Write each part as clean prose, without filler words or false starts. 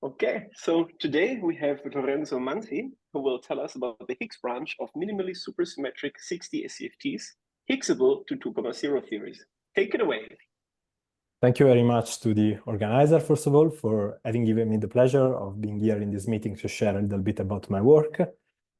Okay, so today we have Lorenzo Mansi, who will tell us about the Higgs branch of minimally supersymmetric 6D SCFTs, Higgsable to 2,0 theories. Take it away. Thank you very much to the organizer, first of all, for having given me the pleasure of being here in this meeting to share a little bit about my work.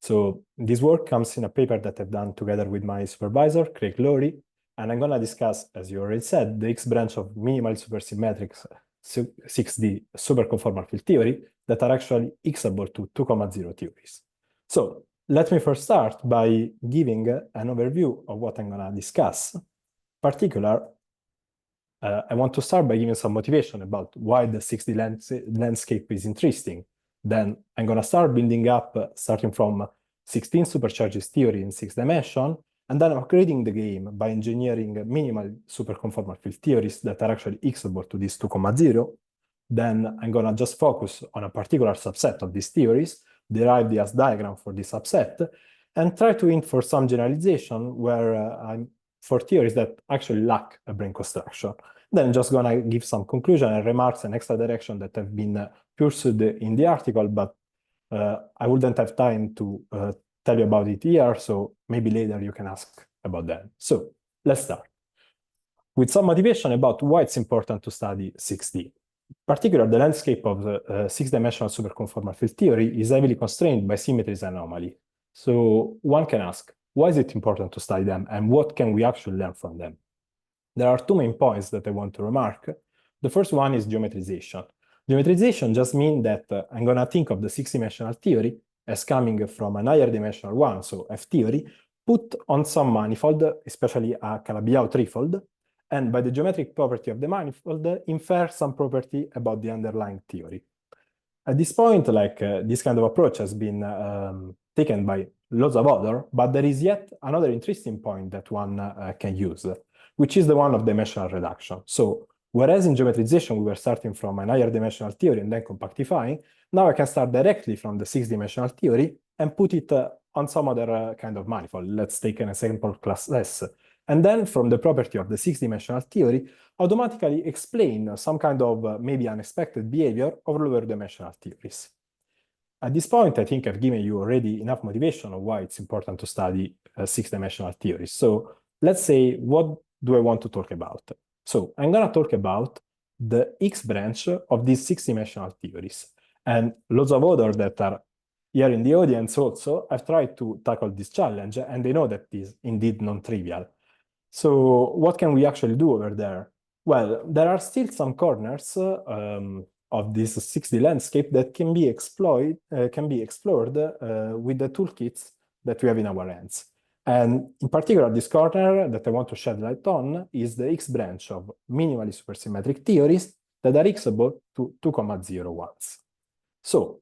So this work comes in a paper that I've done together with my supervisor, Craig Lowry, and I'm going to discuss, as you already said, the Higgs branch of minimally supersymmetric 6D superconformal field theory that are actually Higgsable to 2,0 theories. So let me first start by giving an overview of what I'm going to discuss. In particular, I want to start by giving some motivation about why the 6D landscape is interesting. Then I'm going to start building up, starting from 16 supercharges theory in 6 dimensions, and then upgrading the game by engineering minimal superconformal field theories that are actually Higgsable to this 2,0. Then I'm going to just focus on a particular subset of these theories, derive the as diagram for this subset, and try to hint for some generalization where for theories that actually lack a brane construction. Then I'm just going to give some conclusion and remarks and extra direction that have been pursued in the article, but I wouldn't have time to tell you about it here, so maybe later you can ask about that. So let's start with some motivation about why it's important to study 6D. In particular, the landscape of the 6-dimensional superconformal field theory is heavily constrained by symmetries and anomaly. So one can ask, why is it important to study them, and what can we actually learn from them? There are two main points that I want to remark. The first one is geometrization. Geometrization just means that I'm going to think of the 6-dimensional theory as coming from an higher dimensional one, so F theory, put on some manifold, especially a Calabi-Yau threefold, and by the geometric property of the manifold, infer some property about the underlying theory. At this point, this kind of approach has been taken by lots of others, but there is yet another interesting point that one can use, which is the one of dimensional reduction. So whereas in geometrization we were starting from an higher dimensional theory and then compactifying, now I can start directly from the 6-dimensional theory and put it on some other kind of manifold. Let's take an example class S. And then from the property of the 6-dimensional theory, automatically explain some kind of maybe unexpected behavior of lower dimensional theories. At this point, I think I've given you already enough motivation of why it's important to study 6-dimensional theories. So let's say, what do I want to talk about? So I'm going to talk about the Higgs branch of these 6-dimensional theories. And lots of others that are here in the audience also have tried to tackle this challenge, and they know that it is indeed non-trivial. So what can we actually do over there? Well, there are still some corners of this 6D landscape that can be explored with the toolkits that we have in our hands. And in particular, this corner that I want to shed light on is the Higgs branch of minimally supersymmetric theories that are Higgsable to 2,0 ones. So,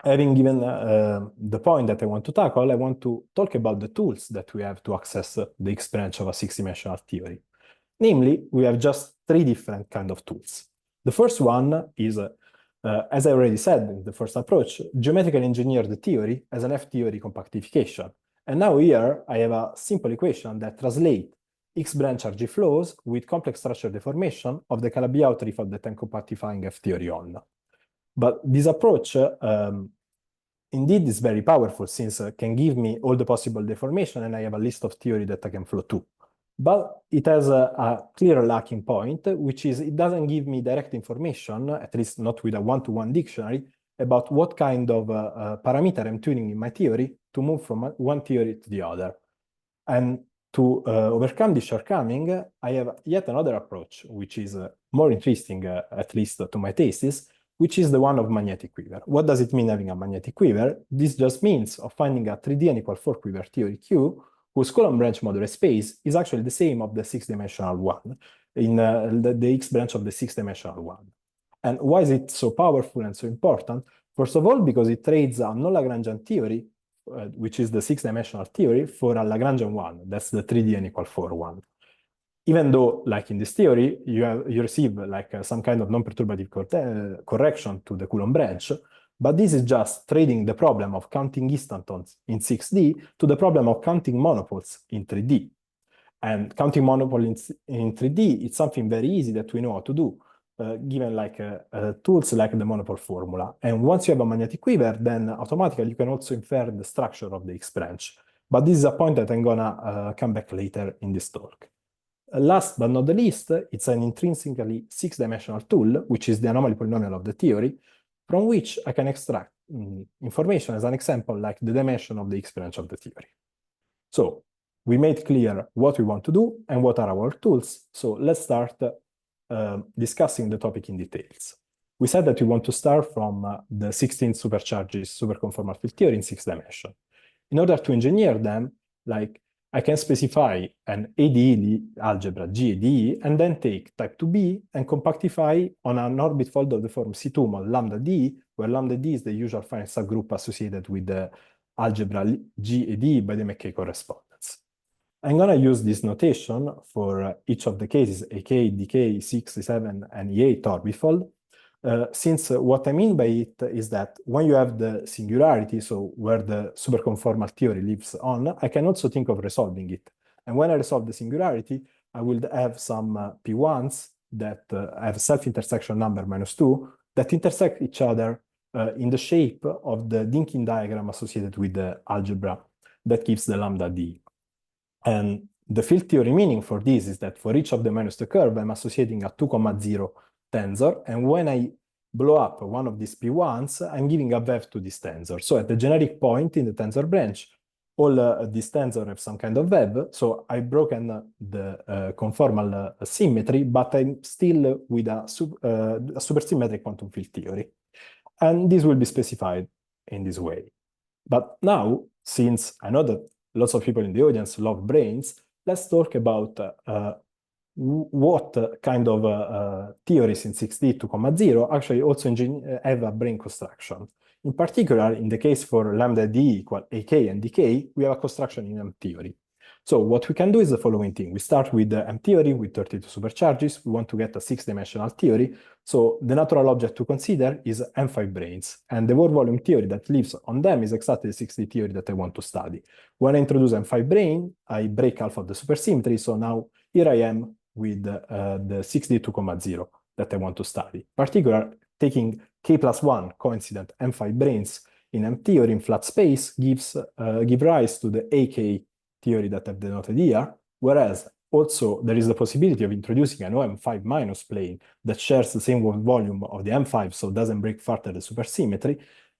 having given the point that I want to tackle, I want to talk about the tools that we have to access the Higgs branch of a 6-dimensional theory. Namely, we have just 3 different kinds of tools. The first one is, as I already said in the first approach, geometrically engineer the theory as an F-theory compactification. And now here I have a simple equation that translates Higgs branch RG flows with complex structure deformation of the Calabi-Yau threefold that I'm compactifying F-theory on. But this approach indeed is very powerful, since it can give me all the possible deformation and I have a list of theory that I can flow to. But it has a clear lacking point, which is it doesn't give me direct information, at least not with a one-to-one dictionary, about what kind of parameter I'm tuning in my theory to move from one theory to the other. And to overcome this shortcoming, I have yet another approach, which is more interesting, at least to my tastes, which is the one of magnetic quiver. What does it mean having a magnetic quiver? This just means of finding a 3D n = 4 quiver theory Q, whose column branch modular space is actually the same of the 6-dimensional one, in the Higgs branch of the 6-dimensional one. And why is it so powerful and so important? First of all, because it trades a non-Lagrangian theory, which is the 6-dimensional theory, for a Lagrangian one. That's the 3D n = 4 one. Even though, like in this theory, you receive some kind of non-perturbative correction to the Coulomb branch, but this is just trading the problem of counting instantons in 6D to the problem of counting monopoles in 3D. And counting monopoles in 3D, it's something very easy that we know how to do. given like tools like the monopole formula. And once you have a magnetic quiver, then automatically you can also infer the structure of the Higgs branch. But this is a point that I'm gonna come back later in this talk. Last but not the least, it's an intrinsically six-dimensional tool, which is the anomaly polynomial of the theory, from which I can extract information as an example, like the dimension of the Higgs branch of the theory. So we made clear what we want to do and what are our tools. So let's start discussing the topic in details. We said that we want to start from the 16 supercharges superconformal field theory in 6 dimensions. In order to engineer them, like I can specify an ADE algebra GADE and then take type IIB and compactify on an orbit fold of the form C2 mod lambda D, where lambda D is the usual finite subgroup associated with the algebra GADE by the McKay correspondence. I'm going to use this notation for each of the cases, AK, DK, 6, 7, and E8 orbifold, since what I mean by it is that when you have the singularity, so where the superconformal theory lives on, I can also think of resolving it. And when I resolve the singularity, I will have some P1s that have self-intersection number -2 that intersect each other in the shape of the Dynkin diagram associated with the algebra that gives the lambda D. And the field theory meaning for this is that for each of the -2 curve, I'm associating a 2,0 tensor, and when I blow up one of these P1s, I'm giving a vev to this tensor. So at the generic point in the tensor branch, all these tensors have some kind of vev, so I've broken the conformal symmetry, but I'm still with a supersymmetric quantum field theory. And this will be specified in this way. But now, since I know that lots of people in the audience love branes, let's talk about what kind of theories in 6D 2,0 actually also have a brane construction. In particular, in the case for lambda D equal AK and DK, we have a construction in M theory. So what we can do is the following thing. We start with the M theory with 32 supercharges. We want to get a 6-dimensional theory. So the natural object to consider is M5 branes. And the Ward volume theory that lives on them is exactly the 6D theory that I want to study. When I introduce M5 brane, I break half of the supersymmetry. So now here I am with the 6D 2,0 that I want to study. In particular, taking K+1 coincident M5 branes in M theory in flat space give rise to the AK theory that I've denoted here, whereas also there is the possibility of introducing an OM5 minus plane that shares the same volume of the M5, so doesn't break further the supersymmetry,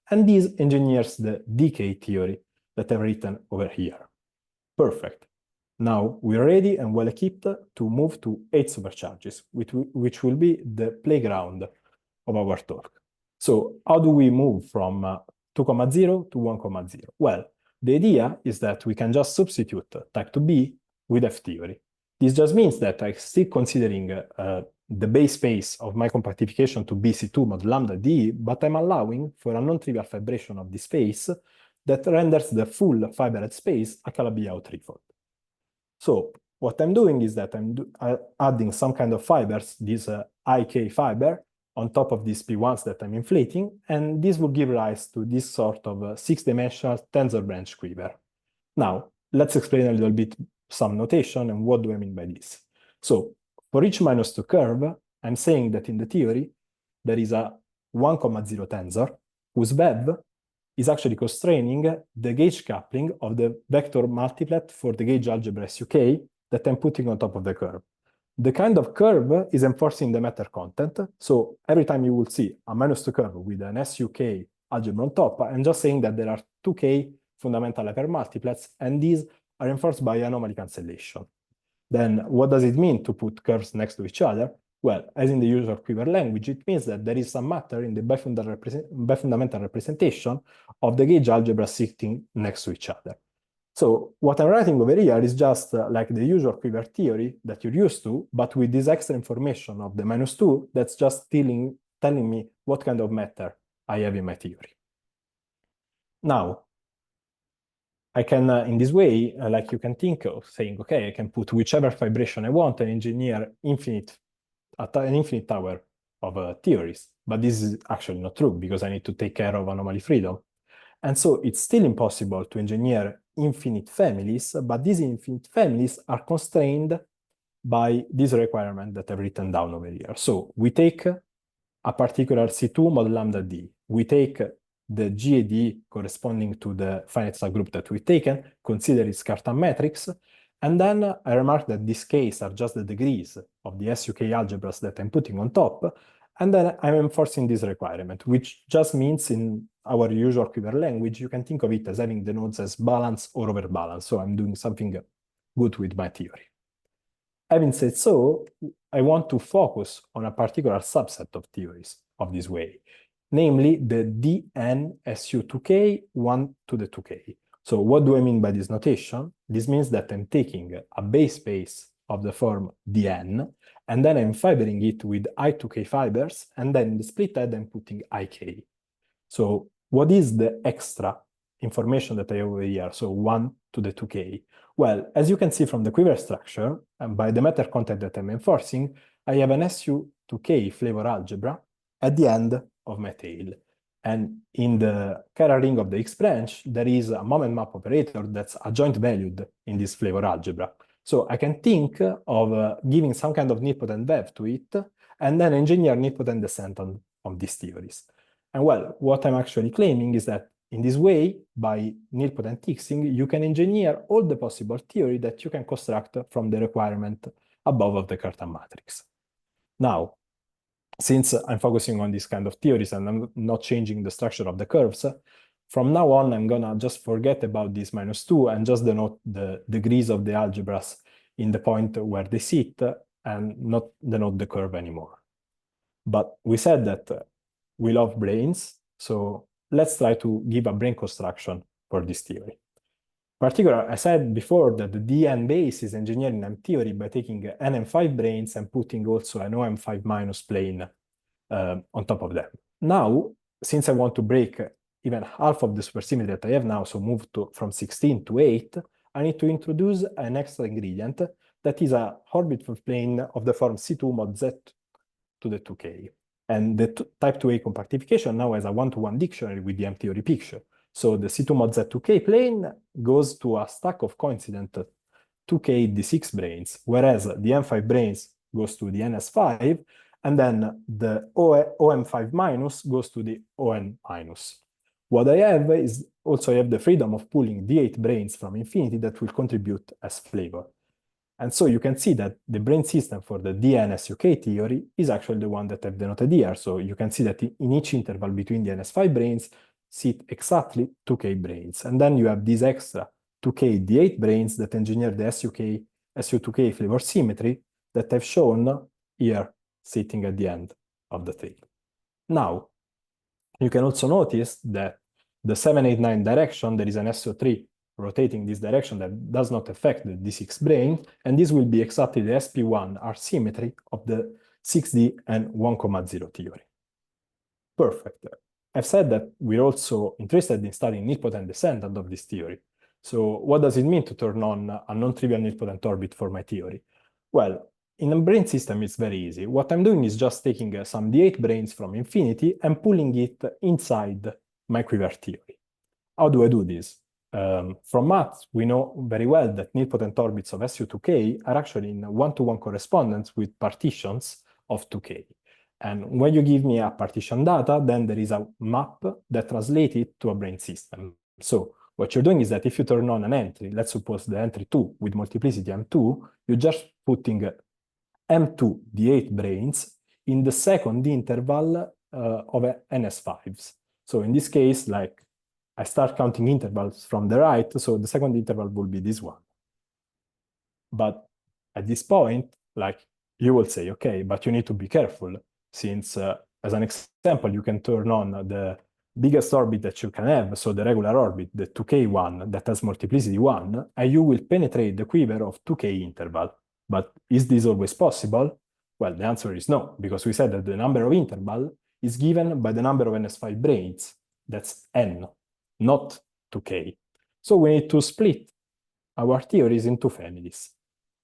and this engineers the DK theory that I've written over here. Perfect. Now we're ready and well equipped to move to 8 supercharges, which will be the playground of our talk. So how do we move from 2,0 to 1,0? Well, the idea is that we can just substitute type IIB with F theory. This just means that I'm still considering the base space of my compactification to be C2 mod lambda D, but I'm allowing for a non-trivial fibration of this space that renders the full fibered space a Calabi-Yau threefold. So what I'm doing is that I'm adding some kind of fibers, this IK fiber, on top of these P1s that I'm inflating, and this will give rise to this sort of 6-dimensional tensor branch quiver. Now, let's explain a little bit some notation and what do I mean by this. So, for each -2 curve, I'm saying that in the theory, there is a 1,0 tensor whose vev is actually constraining the gauge coupling of the vector multiplet for the gauge algebra SUK that I'm putting on top of the curve. The kind of curve is enforcing the matter content. So every time you will see a -2 curve with an SUK algebra on top, I'm just saying that there are 2K fundamental hypermultiplets, and these are enforced by anomaly cancellation. Then what does it mean to put curves next to each other? Well, as in the usual Quiver language, it means that there is some matter in the bifundamental representation of the gauge algebra sitting next to each other. So what I'm writing over here is just like the usual Quiver theory that you're used to, but with this extra information of the -2 that's just telling me what kind of matter I have in my theory. Now, I can, in this way, like you can think of saying, okay, I can put whichever fibration I want and engineer an infinite tower of theories. But this is actually not true because I need to take care of anomaly freedom. And so it's still impossible to engineer infinite families, but these infinite families are constrained by this requirement that I've written down over here. So we take a particular C2 mod lambda D. We take the GAD corresponding to the finite subgroup that we've taken, consider its Cartan matrix, and then I remark that these Ks are just the degrees of the SUK algebras that I'm putting on top, and then I'm enforcing this requirement, which just means in our usual Quiver language, you can think of it as having the nodes as balance or overbalance. So I'm doing something good with my theory. Having said so, I want to focus on a particular subset of theories of this way, namely the DN-SU2K 1 to the 2K. So what do I mean by this notation? This means that I'm taking a base space of the form Dn, and then I'm fibering it with I2K fibers, and then in the split head I'm putting IK. So what is the extra information that I have over here? So 1 to the 2K. Well, as you can see from the Quiver structure, and by the matter content that I'm enforcing, I have an SU2K flavor algebra at the end of my tail. And in the chiral ring of the Higgs branch, there is a moment map operator that's adjoint valued in this flavor algebra. So I can think of giving some kind of nilpotent vev to it, and then engineer nilpotent descent on these theories. And well, what I'm actually claiming is that in this way, by nilpotent Higgsing, you can engineer all the possible theory that you can construct from the requirement above of the Cartan matrix. Now, since I'm focusing on these kind of theories and I'm not changing the structure of the curves, from now on, I'm gonna just forget about this -2 and just denote the degrees of the algebras in the point where they sit and not denote the curve anymore. But we said that we love branes, so let's try to give a brane construction for this theory. Particular, I said before that the DN base is engineering M theory by taking NM5 branes and putting also an OM5 minus plane on top of them. Now, since I want to break even half of the supersymmetry that I have now, so move from 16 to 8, I need to introduce an extra ingredient that is a orbital plane of the form C2 mod Z to the 2K. And the type IIA compactification now has a one-to-one dictionary with the M theory picture. So the C2 mod Z2K plane goes to a stack of coincident 2K D6 branes, whereas the M5 branes goes to the NS5, and then the OM5 minus goes to the ON minus. What I have is also I have the freedom of pulling D8 branes from infinity that will contribute as flavor. And so you can see that the brane system for the DN-SUK theory is actually the one that I've denoted here. So you can see that in each interval between the NS5 branes sit exactly 2K branes. And then you have these extra 2K D8 branes that engineer the SU2K flavor symmetry that I've shown here sitting at the end of the tail. Now, you can also notice that the 7, 8, 9 direction, there is an SO3 rotating this direction that does not affect the D6 brane, and this will be exactly the SP1 R symmetry of the 6D and 1,0 theory. Perfect. I've said that we're also interested in studying nilpotent descendant of this theory. So what does it mean to turn on a non-trivial nilpotent orbit for my theory? Well, in a brane system, it's very easy. What I'm doing is just taking some D8 branes from infinity and pulling it inside my Quiver theory. How do I do this? From math, we know very well that nilpotent orbits of SU2K are actually in one-to-one correspondence with partitions of 2K. And when you give me a partition data, then there is a map that translates it to a brane system. So what you're doing is that if you turn on an entry, let's suppose the entry 2 with multiplicity M2, you're just putting M2 D8 branes in the second interval of NS5s. So in this case, like I start counting intervals from the right, so the second interval will be this one. But at this point, like you will say, okay, but you need to be careful since as an example, you can turn on the biggest orbit that you can have, so the regular orbit, the 2K one that has multiplicity 1, and you will penetrate the quiver of 2K interval. But is this always possible? Well, the answer is no, because we said that the number of interval is given by the number of NS5 branes, that's N, not 2K. So we need to split our theories in two families.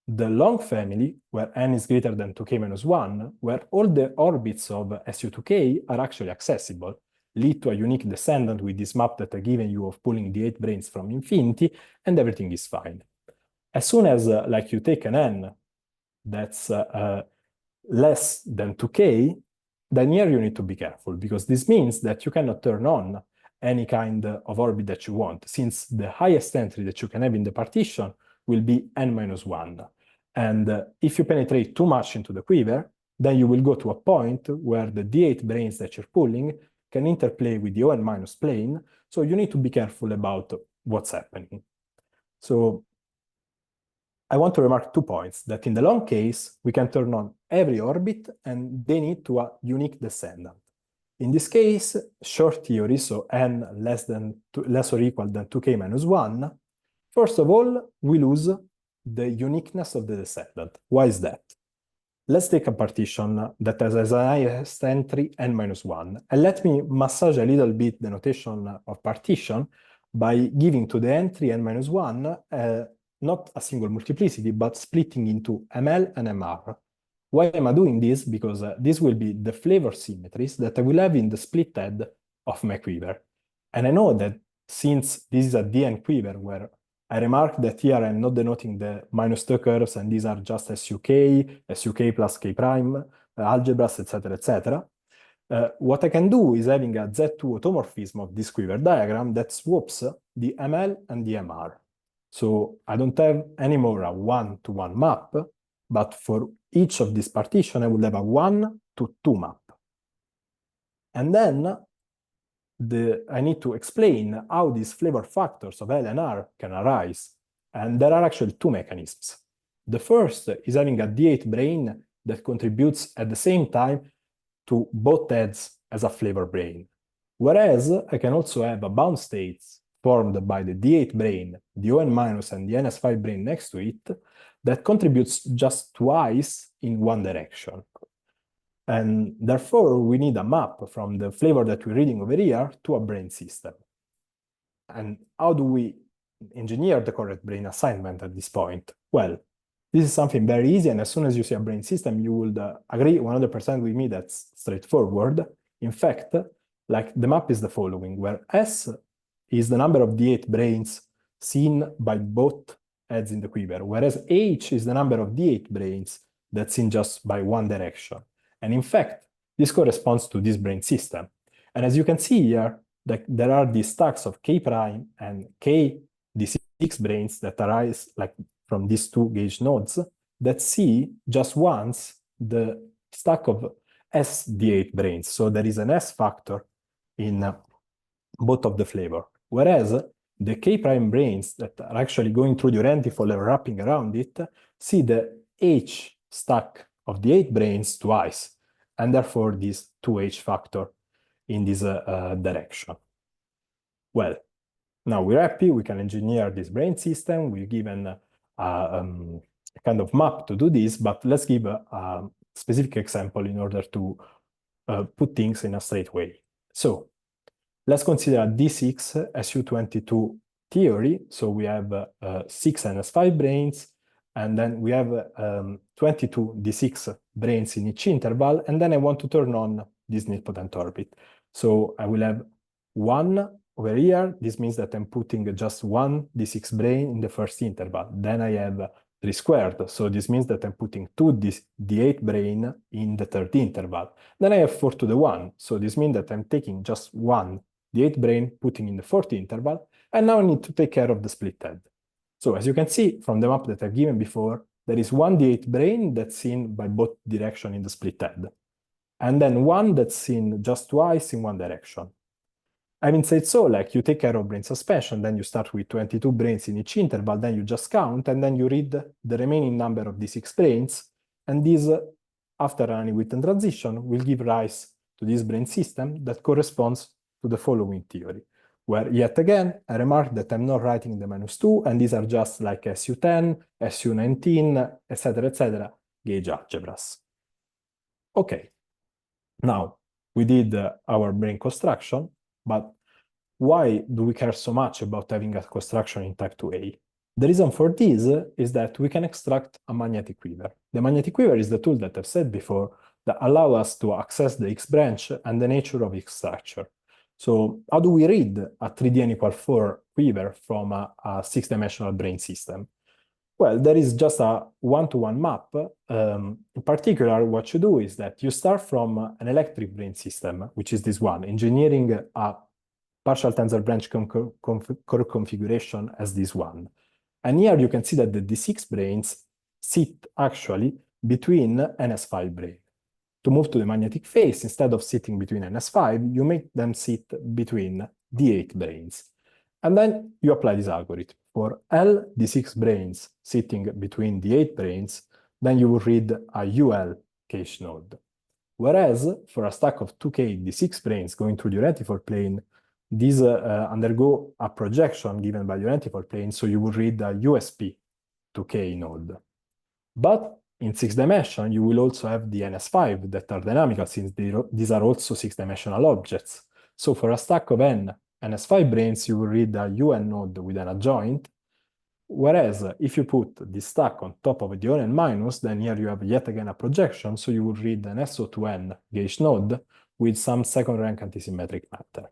The long family, where N is greater than 2K minus 1, where all the orbits of SU2K are actually accessible, lead to a unique descendant with this map that I've given you of pulling the 8 branes from infinity, and everything is fine. As soon as like you take an N that's less than 2k, then here you need to be careful, because this means that you cannot turn on any kind of orbit that you want, since the highest entry that you can have in the partition will be n-1. And if you penetrate too much into the quiver, then you will go to a point where the D8 branes that you're pulling can interplay with the ON- plane, so you need to be careful about what's happening. So I want to remark 2 points, that in the long case, we can turn on every orbit and they need to a unique descendant. In this case, short theory, so n less or equal than 2k minus 1, first of all, we lose the uniqueness of the descendant. Why is that? Let's take a partition that has as an highest entry n-1, and let me massage a little bit the notation of partition by giving to the entry n-1 not a single multiplicity, but splitting into ml and mr. Why am I doing this? Because this will be the flavor symmetries that I will have in the split head of my quiver. And I know that since this is a DN quiver where I remark that here I'm not denoting the -2 curves, and these are just SUK plus K prime, algebras, etc., etc. What I can do is having a Z2 automorphism of this quiver diagram that swaps the ML and the MR. So I don't have anymore a one-to-one map, but for each of these partitions, I will have a 1-to-2 map. And then I need to explain how these flavor factors of L and R can arise. And there are actually 2 mechanisms. The first is having a D8 brane that contributes at the same time to both heads as a flavor brane. Whereas I can also have a bound states formed by the D8 brane, the ON- and the NS5 brane next to it, that contributes just twice in one direction. And therefore, we need a map from the flavor that we're reading over here to a brane system. And how do we engineer the correct brane assignment at this point? Well, this is something very easy, and as soon as you see a brane system, you will agree 100% with me that's straightforward. In fact, like the map is the following, where S is the number of D8 branes seen by both heads in the quiver, whereas H is the number of D8 branes that's seen just by one direction. And in fact, this corresponds to this brane system. And as you can see here, there are these stacks of K prime and K D6 branes that arise like from these 2 gauge nodes that see just once the stack of S D8 branes. So there is an S factor in both of the flavor. Whereas the K prime branes that are actually going through the orentifold and wrapping around it see the H stack of the 8 branes twice, and therefore this 2H factor in this direction. Well, now we're happy, we can engineer this brane system, we're given a kind of map to do this, but let's give a specific example in order to put things in a straight way. So let's consider a D6 SU22 theory. So we have 6 NS5 branes, and then we have 22 D6 branes in each interval, and then I want to turn on this nilpotent orbit. So I will have 1 over here. This means that I'm putting just 1 D6 brane in the first interval. Then I have 3 squared. So this means that I'm putting 2 D8 brane in the third interval. Then I have 4 to the 1. So this means that I'm taking just 1 D8 brane, putting in the fourth interval, and now I need to take care of the split head. So as you can see from the map that I've given before, there is 1 D8 brane that's seen by both directions in the split head, and then 1 that's seen just twice in one direction. Having said so, like you take care of brane suspension, then you start with 22 branes in each interval, then you just count, and then you read the remaining number of D6 branes, and this, after an Witten transition, will give rise to this brane system that corresponds to the following theory, where yet again, I remark that I'm not writing the -2, and these are just like SU10, SU19, etc., gauge algebras. Okay, now we did our brane construction, but why do we care so much about having a construction in type IIA? The reason for this is that we can extract a magnetic quiver. The magnetic quiver is the tool that I've said before that allows us to access the Higgs branch and the nature of Higgs structure. So how do we read a 3D n = 4 quiver from a 6-dimensional brane system? Well, there is just a one-to-one map. In particular, what you do is that you start from an electric brane system, which is this one, engineering a partial tensor branch curve configuration as this one. And here you can see that the D6 branes sit actually between NS5 brane. To move to the magnetic phase, instead of sitting between NS5, you make them sit between D8 branes. And then you apply this algorithm. For L D6 branes sitting between D8 branes, then you will read a UL cache node. Whereas for a stack of 2K D6 branes going through the unitifold plane, these undergo a projection given by the unitifold plane, so you will read a USP 2K node. But in 6 dimension, you will also have the NS5 that are dynamical, since these are also 6-dimensional objects. So for a stack of n NS5 branes, you will read a UN node with an adjoint. Whereas if you put this stack on top of the ON minus, then here you have yet again a projection, so you will read an SO2N gauge node with some second rank antisymmetric matter.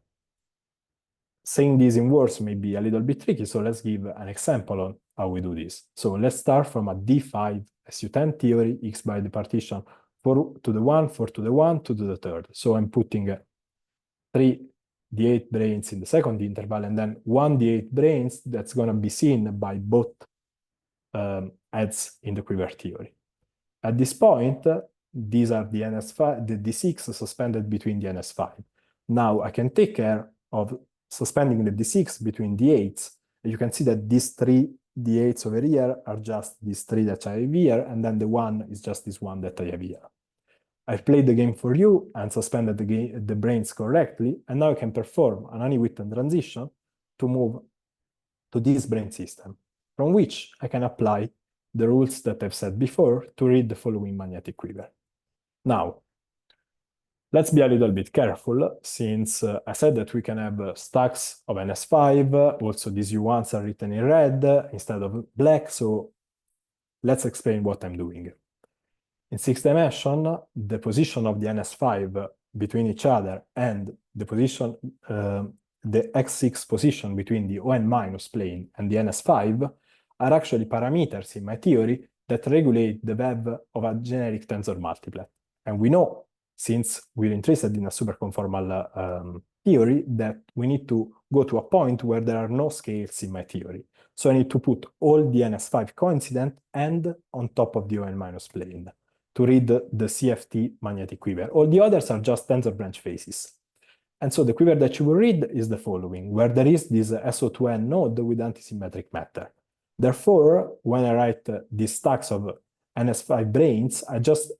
Saying this in words may be a little bit tricky, so let's give an example on how we do this. So let's start from a D5 SU10 theory, X by the partition 4 to the 1, 4 to the 1, 2 to the third. So I'm putting 3 D8 branes in the second interval, and then 1 D8 branes that's going to be seen by both heads in the quiver theory. At this point, these are the NS5, the D6 suspended between the NS5. Now I can take care of suspending the D6 between D8s. You can see that these 3 D8s over here are just these 3 that I have here, and then the 1 is just this one that I have here. I've played the game for you and suspended the branes correctly, and now I can perform an Ani-Witten transition to move to this brane system, from which I can apply the rules that I've said before to read the following magnetic quiver. Now, let's be a little bit careful, since I said that we can have stacks of NS5, also these U1s are written in red instead of black, so let's explain what I'm doing. In 6 dimension, the position of the NS5 between each other and the position, the X6 position between the ON minus plane and the NS5 are actually parameters in my theory that regulate the VEV of a generic tensor multiplet. And we know, since we're interested in a superconformal theory, that we need to go to a point where there are no scales in my theory. So I need to put all the NS5 coincident and on top of the ON minus plane to read the CFT magnetic quiver. All the others are just tensor branch phases. And so the quiver that you will read is the following, where there is this SO2N node with antisymmetric matter. Therefore, when I write these stacks of NS5 branes, I just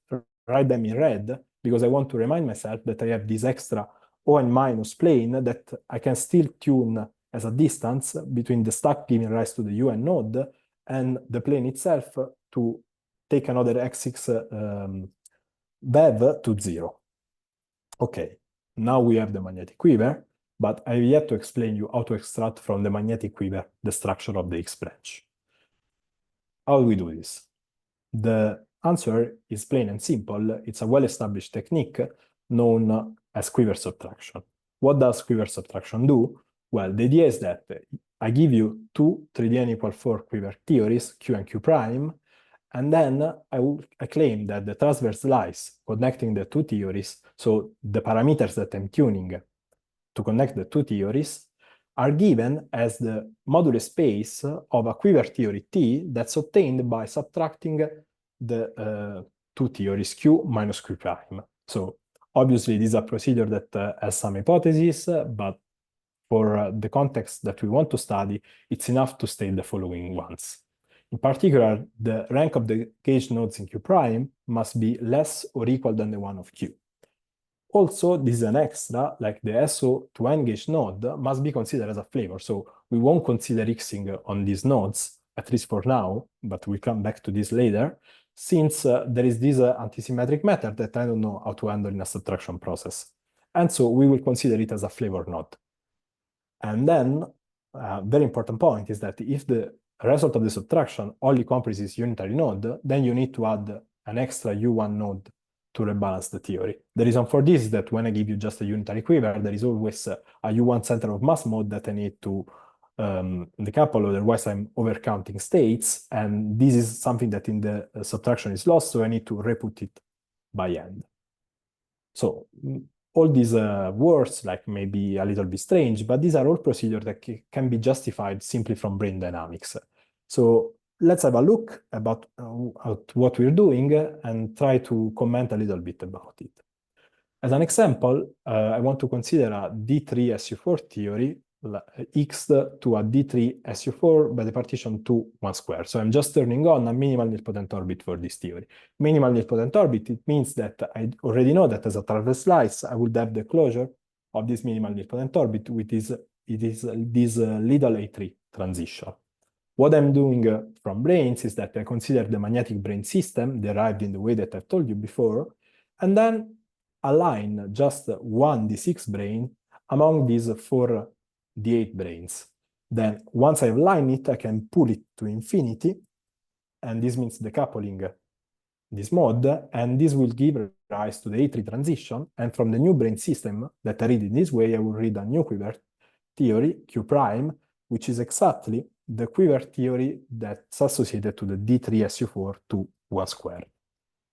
write them in red because I want to remind myself that I have this extra ON minus plane that I can still tune as a distance between the stack giving rise to the UN node and the plane itself to take another X6 VEV to 0. Okay, now we have the magnetic quiver, but I have yet to explain you how to extract from the magnetic quiver the structure of the Higgs branch. How do we do this? The answer is plain and simple. It's a well-established technique known as quiver subtraction. What does quiver subtraction do? Well, the idea is that I give you 2 3D n = 4 quiver theories, Q and Q prime, and then I claim that the transverse slice connecting the 2 theories, so the parameters that I'm tuning to connect the 2 theories, are given as the moduli space of a quiver theory T that's obtained by subtracting the 2 theories Q minus Q prime. So obviously this is a procedure that has some hypotheses, but for the context that we want to study, it's enough to state the following ones. In particular, the rank of the gauge nodes in Q prime must be less or equal than the one of Q. Also, this is an extra, like the SO2N gauge node must be considered as a flavor. So we won't consider Higgsing on these nodes, at least for now, but we'll come back to this later, since there is this antisymmetric matter that I don't know how to handle in a subtraction process. And so we will consider it as a flavor node. And then, a very important point is that if the result of the subtraction only comprises unitary node, then you need to add an extra U1 node to rebalance the theory. The reason for this is that when I give you just a unitary quiver, there is always a U1 center of mass mode that I need to the couple, otherwise I'm overcounting states, and this is something that in the subtraction is lost, so I need to reput it by hand. So all these words like maybe a little bit strange, but these are all procedures that can be justified simply from brane dynamics. So let's have a look about at what we're doing and try to comment a little bit about it. As an example, I want to consider a D3 SU4 theory X to a D3 SU4 by the partition 2, 1 square. So I'm just turning on a minimal nilpotent orbit for this theory. Minimal nilpotent orbit, it means that I already know that as a transverse slice, I would have the closure of this minimal nilpotent orbit with this little A3 transition. What I'm doing from branes is that I consider the magnetic brane system derived in the way that I've told you before, and then align just one D6 brane among these 4 D8 branes. Then once I've aligned it, I can pull it to infinity, and this means decoupling this mode, and this will give rise to the A3 transition, and from the new brane system that I read in this way, I will read a new Quiver theory, Q prime, which is exactly the Quiver theory that's associated to the D3 SU4 to 1 square.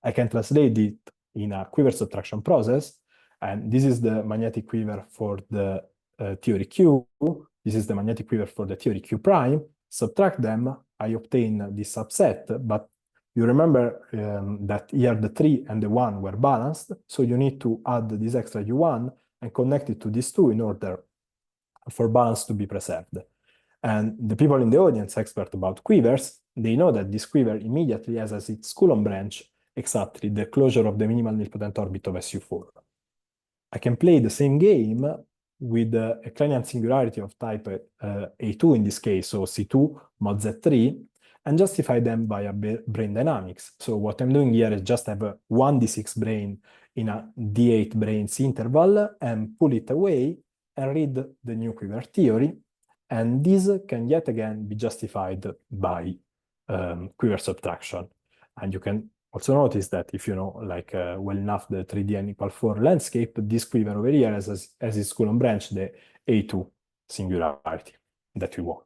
I can translate it in a Quiver subtraction process, and this is the magnetic quiver for the theory Q, this is the magnetic quiver for the theory Q prime, subtract them, I obtain this subset, but you remember that here the 3 and the 1 were balanced, so you need to add this extra U1 and connect it to these 2 in order for balance to be preserved. And the people in the audience expert about quivers, they know that this quiver immediately has as its Coulomb branch exactly the closure of the minimal nilpotent orbit of SU4. I can play the same game with a Kleinian singularity of type A2 in this case, so C2 mod Z3, and justify them via brane dynamics. So what I'm doing here is just have a 1d6 brane in a d8 branes interval and pull it away and read the new Quiver theory. And this can yet again be justified by Quiver subtraction. And you can also notice that if you know, like well enough, the 3D n=4 landscape, this Quiver over here has its Coulomb branch, the A2 singularity that we want.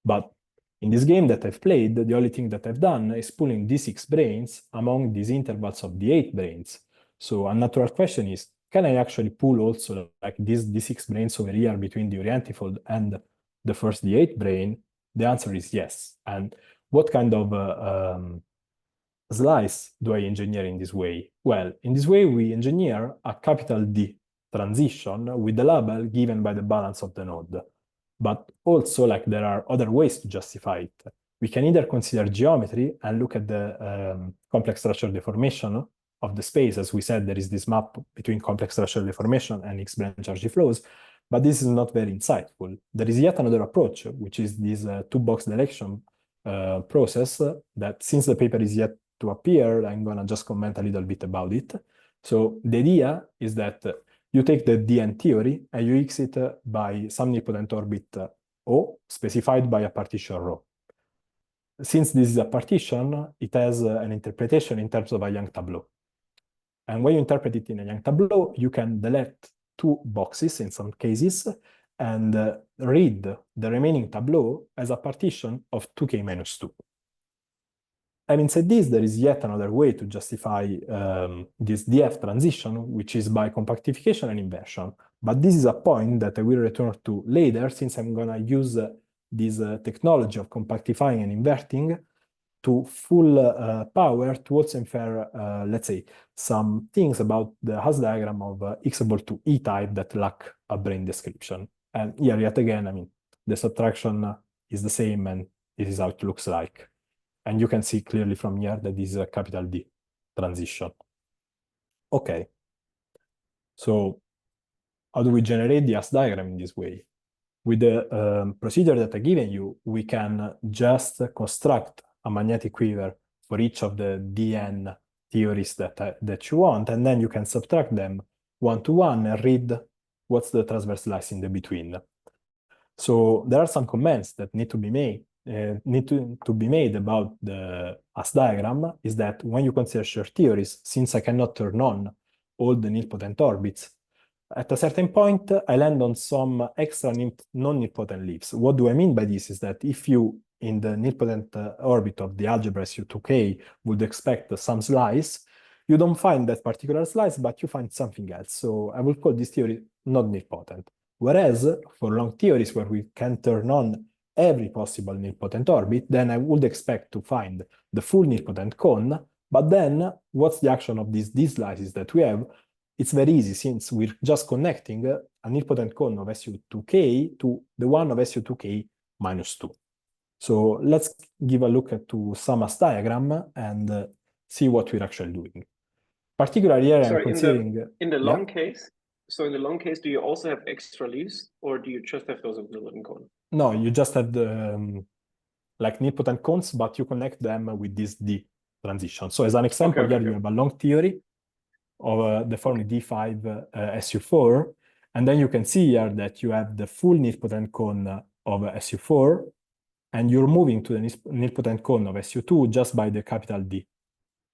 But in this game that I've played, the only thing that I've done is pulling d6 branes among these intervals of d8 branes. So a natural question is, can I actually pull also like these d6 branes over here between the orientifold and the first d8 brane? The answer is yes. And what kind of slice do I engineer in this way? Well, in this way, we engineer a capital D transition with the label given by the balance of the node. But also, like, there are other ways to justify it. We can either consider geometry and look at the complex structure deformation of the space. As we said, there is this map between complex structure deformation and Higgs branch RG flows, but this is not very insightful. There is yet another approach, which is this two-box direction process that, since the paper is yet to appear, I'm gonna just comment a little bit about it. So the idea is that you take the DN theory and you X it by some nilpotent orbit O specified by a partition rho. Since this is a partition, it has an interpretation in terms of a Young tableau. And when you interpret it in a Young tableau, you can delete 2 boxes in some cases and read the remaining tableau as a partition of 2k minus 2. Having said this, there is yet another way to justify this DF transition, which is by compactification and inversion. But this is a point that I will return to later, since I'm going to use this technology of compactifying and inverting to full power to also infer, let's say, some things about the Hasse diagram of Higgsable to E-type that lack a brane description. And here, yet again, I mean, the subtraction is the same, and this is how it looks like. And you can see clearly from here that this is a capital D transition. Okay. So how do we generate the Hasse diagram in this way? With the procedure that I've given you, we can just construct a magnetic quiver for each of the DN theories that you want, and then you can subtract them one to one and read what's the transverse slice in the between. So there are some comments that need to be made. About the Hasse diagram is that when you consider shear theories, since I cannot turn on all the nilpotent orbits, at a certain point, I land on some extra non-nilpotent leaves. What do I mean by this is that if you, in the nilpotent orbit of the algebra SU2K, would expect some slice, you don't find that particular slice, but you find something else. So I will call this theory not nilpotent. Whereas for long theories where we can turn on every possible nilpotent orbit, then I would expect to find the full nilpotent cone. But then what's the action of these D slices that we have? It's very easy since we're just connecting a nilpotent cone of SU2K to the one of SU2K minus 2. So let's give a look at to Sama's diagram and see what we're actually doing. Particularly here, I'm considering... In the long case, so in the long case, do you also have extra leaves, or do you just have those of nilpotent cone? No, you just have the like nilpotent cones, but you connect them with this D transition. So as an example, here you have a long theory of the form D5 SU4, and then you can see here that you have the full nilpotent cone of SU4, and you're moving to the nilpotent cone of SU2 just by the capital D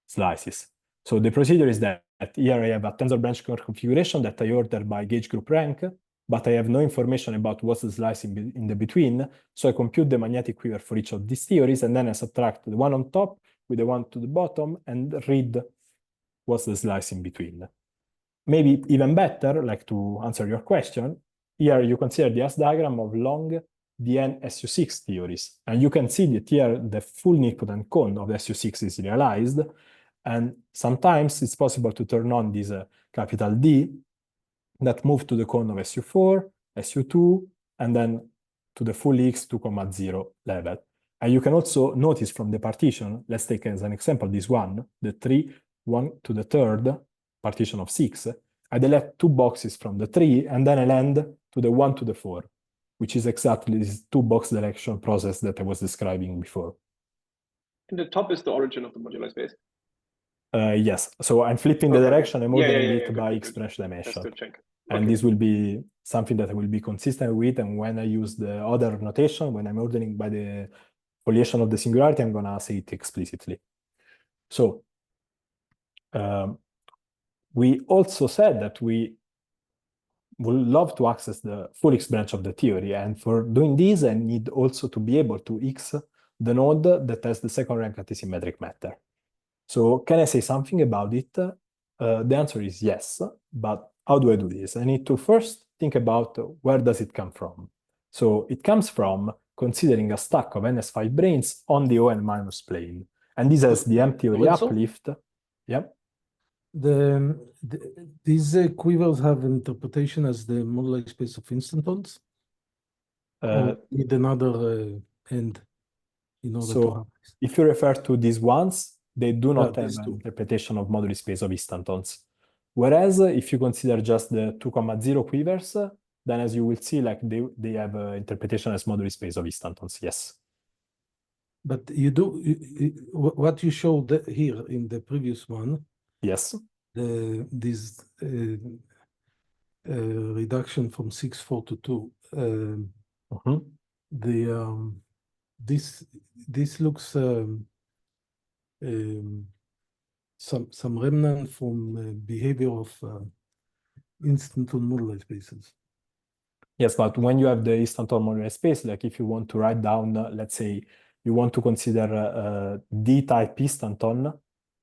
slices. So the procedure is that here I have a tensor branch configuration that I order by gauge group rank, but I have no information about what's the slice in the between. So I compute the magnetic quiver for each of these theories, and then I subtract the one on top with the one to the bottom and read what's the slice in between. Maybe even better, like to answer your question, here you consider the S diagram of long Dn SU6 theories. And you can see that here the full nilpotent cone of SU6 is realized. And sometimes it's possible to turn on this capital D that move to the cone of SU4, SU2, and then to the full X 2,0 level. And you can also notice from the partition, let's take as an example this one, the 3, 1 to the third partition of 6. I delete 2 boxes from the 3, and then I land to the 1 to the 4, which is exactly this 2-box direction process that I was describing before. And the top is the origin of the moduli space. Yes, so I'm flipping the direction, I'm ordering it by Higgs branch dimension. Just to check. And this will be something that I will be consistent with, and when I use the other notation, when I'm ordering by the foliation of the singularity, I'm gonna say it explicitly. So we also said that we would love to access the full Higgs branch of the theory, and for doing this, I need also to be able to X the node that has the second rank antisymmetric matter. So can I say something about it? The answer is yes, but how do I do this? I need to first think about where does it come from. So it comes from considering a stack of NS5 branes on the ON minus plane. And this has the M theory uplift. Yeah. These quivers have interpretation as the moduli space of instantons? With another end in order to have this. If you refer to these ones, they do not have an interpretation of moduli space of instantons. Whereas if you consider just the 2,0 quivers, then as you will see, like they have interpretation as moduli space of instantons, yes. But you do, what you showed here in the previous one, yes, this reduction from 6,4 to 2, this looks some remnant from behavior of instanton moduli spaces. Yes, but when you have the instanton moduli space, like if you want to write down, let's say you want to consider D-type instanton,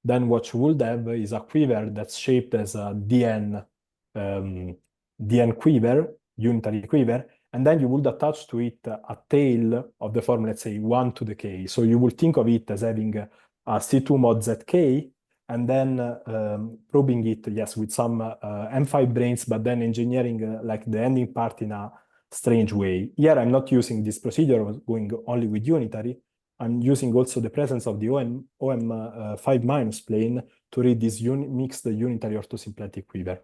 then what you would have is a quiver that's shaped as a DN quiver, unitary quiver, and then you would attach to it a tail of the form, let's say, 1 to the k. So you would think of it as having a C2 mod zk, and then probing it, yes, with some M5 branes, but then engineering like the ending part in a strange way. Here, I'm not using this procedure of going only with unitary. I'm using also the presence of the OM5 minus plane to read this mixed unitary-orthosymplectic quiver.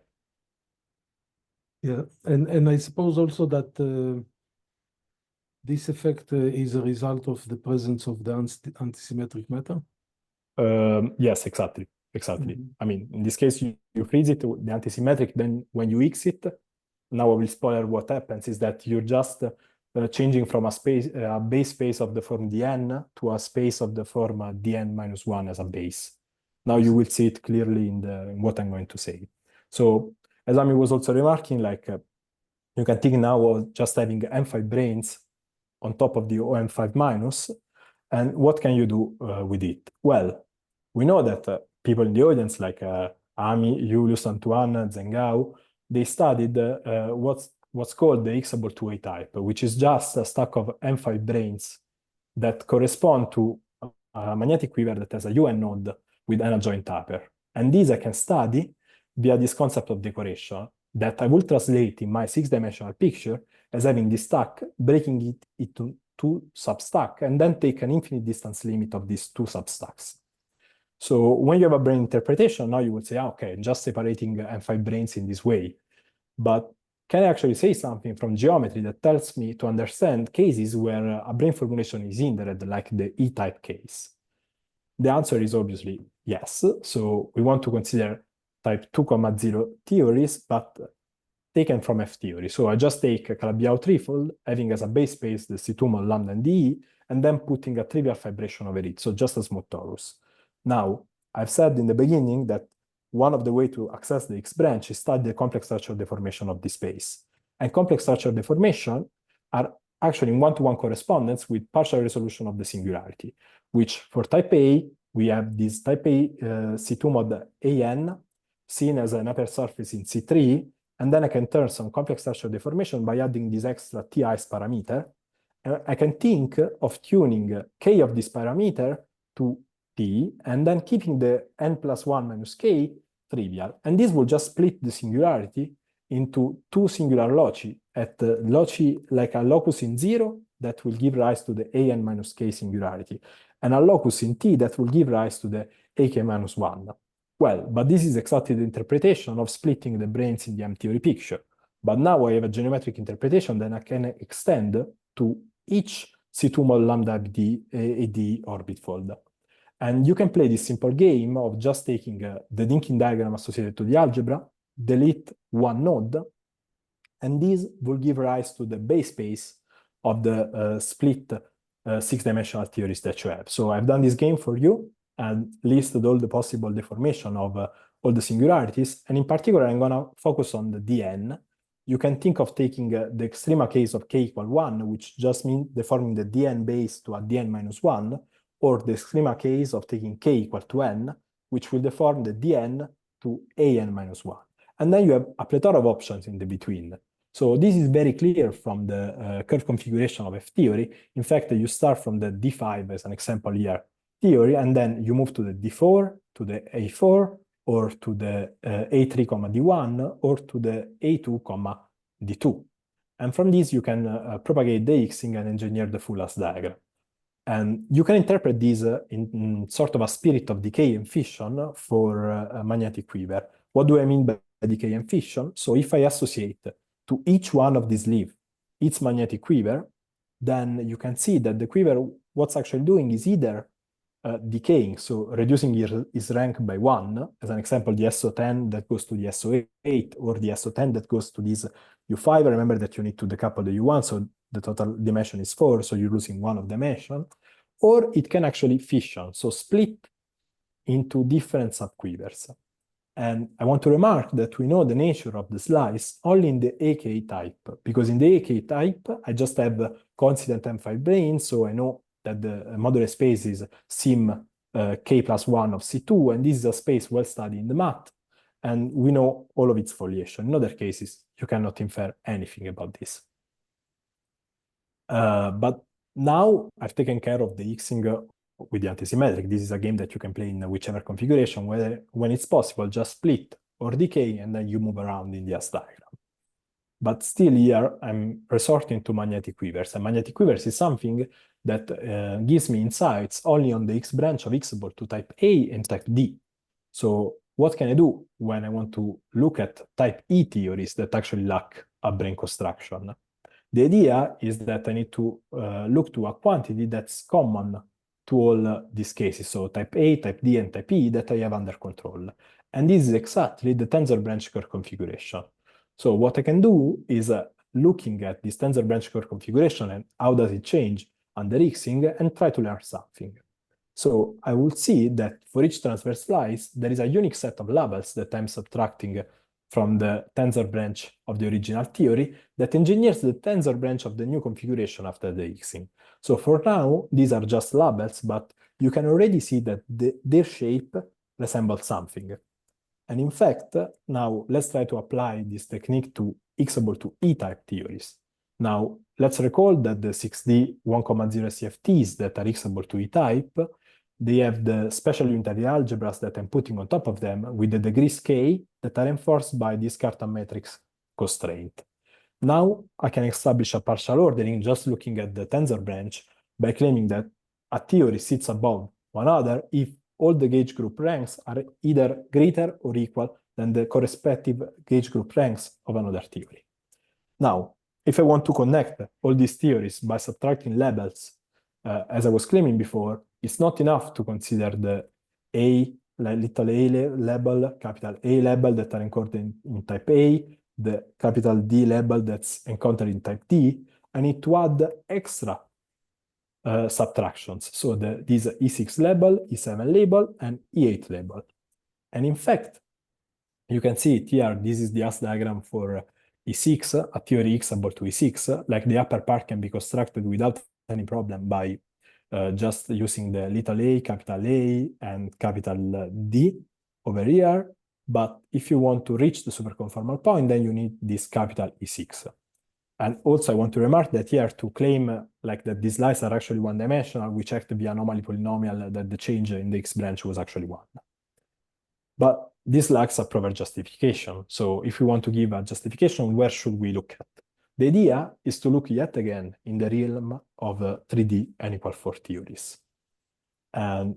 Yeah, and I suppose also that this effect is a result of the presence of the antisymmetric matter? Yes, exactly. I mean, in this case, you freeze it with the antisymmetric, then when you X it, now I will spoiler what happens is that you're just changing from a base space of the form Dn to a space of the form Dn minus 1 as a base. Now you will see it clearly in what I'm going to say. So As Ami was also remarking, like you can think now of just having M5 branes on top of the OM5 minus, and what can you do with it? Well, we know that people in the audience like Ami, Julius, Antoine, Zengao, they studied what's called the Higgsable 2A type, which is just a stack of M5 branes that correspond to a magnetic quiver that has a UN node with an adjoint taper. And this I can study via this concept of decoration that I will translate in my 6-dimensional picture as having this stack, breaking it into 2 substacks, and then take an infinite distance limit of these 2 substacks. So when you have a brane interpretation, now you would say, okay, just separating M5 branes in this way. But can I actually say something from geometry that tells me to understand cases where a brane formulation is hindered, like the E-type case? The answer is obviously yes. So we want to consider type 2,0 theories, but taken from F theory. So I just take a Calabi-Yau threefold, having as a base space the C2 mod lambda and DE, and then putting a trivial vibration over it, so just a smooth torus. Now, I've said in the beginning that one of the ways to access the Higgs branch is study the complex structure deformation of this space. And complex structure deformation are actually in one-to-one correspondence with partial resolution of the singularity, which for type A, we have this type A C2 mod AN seen as an upper surface in C3, and then I can turn some complex structure deformation by adding this extra TI's parameter. And I can think of tuning K of this parameter to T, and then keeping the n+1 minus K trivial. And this will just split the singularity into 2 singular loci, at loci like a locus in 0 that will give rise to the AN minus K singularity, and a locus in T that will give rise to the AK minus 1. Well, but this is exactly the interpretation of splitting the branes in the M-theory picture. But now I have a geometric interpretation that I can extend to each C2 mod lambda AD orbit fold. And you can play this simple game of just taking the linking diagram associated to the algebra, delete one node, and this will give rise to the base space of the split 6-dimensional theories that you have. So I've done this game for you and listed all the possible deformation of all the singularities. And in particular, I'm going to focus on the dn. You can think of taking the extrema case of k equal 1, which just means deforming the dn base to a dn minus 1, or the extrema case of taking k equal to n, which will deform the dn to an minus 1. And then you have a plethora of options in the between. So this is very clear from the curve configuration of F theory. In fact, you start from the D5 as an example here theory, and then you move to the D4, to the A4, or to the A3, D1, or to the A2, D2. And from this, you can propagate the Higgsing and engineer the full as diagram. And you can interpret this in sort of a spirit of decay and fission for a magnetic quiver. What do I mean by decay and fission? So if I associate to each one of these leaves its magnetic quiver, then you can see that the quiver, what's actually doing is either decaying, so reducing its rank by 1, as an example, the SO10 that goes to the SO8, or the SO10 that goes to this U5. Remember that you need to decouple the U1, so the total dimension is 4, so you're losing 1 of dimension. Or it can actually fission, so split into different subquivers. And I want to remark that we know the nature of the slice only in the AK type, because in the AK type, I just have coincident M5 branes, so I know that the modular space is sim k plus 1 of C2, and this is a space well studied in the math, and we know all of its foliation. In other cases, you cannot infer anything about this. But now I've taken care of the Higgsing with the antisymmetric. This is a game that you can play in whichever configuration, where when it's possible, just split or decay, and then you move around in the S diagram. But still here, I'm resorting to magnetic quivers. And magnetic quivers is something that gives me insights only on the Higgs branch of Higgsable to type A and type D. So what can I do when I want to look at type E theories that actually lack a brane construction? The idea is that I need to look to a quantity that's common to all these cases, so type A, type D, and type E that I have under control. And this is exactly the tensor branch curve configuration. So what I can do is looking at this tensor branch curve configuration and how does it change under Higgsing, and try to learn something. So I will see that for each transverse slice, there is a unique set of labels that I'm subtracting from the tensor branch of the original theory that engineers the tensor branch of the new configuration after the Higgsing. So for now, these are just labels, but you can already see that their shape resembles something. And in fact, now let's try to apply this technique to Higgsable to E-type theories. Now, let's recall that the 6D 1,0 SCFTs that are Higgsable to E-type, they have the special unitary algebras that I'm putting on top of them with the degrees k that are enforced by this Cartan matrix constraint. Now, I can establish a partial ordering just looking at the tensor branch by claiming that a theory sits above one other if all the gauge group ranks are either greater or equal than the correspective gauge group ranks of another theory. Now, if I want to connect all these theories by subtracting labels, as I was claiming before, it's not enough to consider the little a label, capital A label that are encoded in type A, the capital D label that's encountered in type D. I need to add extra subtractions. So these E6 label, E7 label, and E8 label. And in fact, you can see it here. This is the AS diagram for E6, a theory Higgsable to E6. Like the upper part can be constructed without any problem by just using the little a, capital A, and capital D over here. But if you want to reach the superconformal point, then you need this capital E6. And also I want to remark that here to claim like that these lines are actually one-dimensional, we checked the anomaly polynomial that the change in the Higgs branch was actually 1. But this lacks a proper justification. So if we want to give a justification, where should we look at? The idea is to look yet again in the realm of 3D n=4 theories. And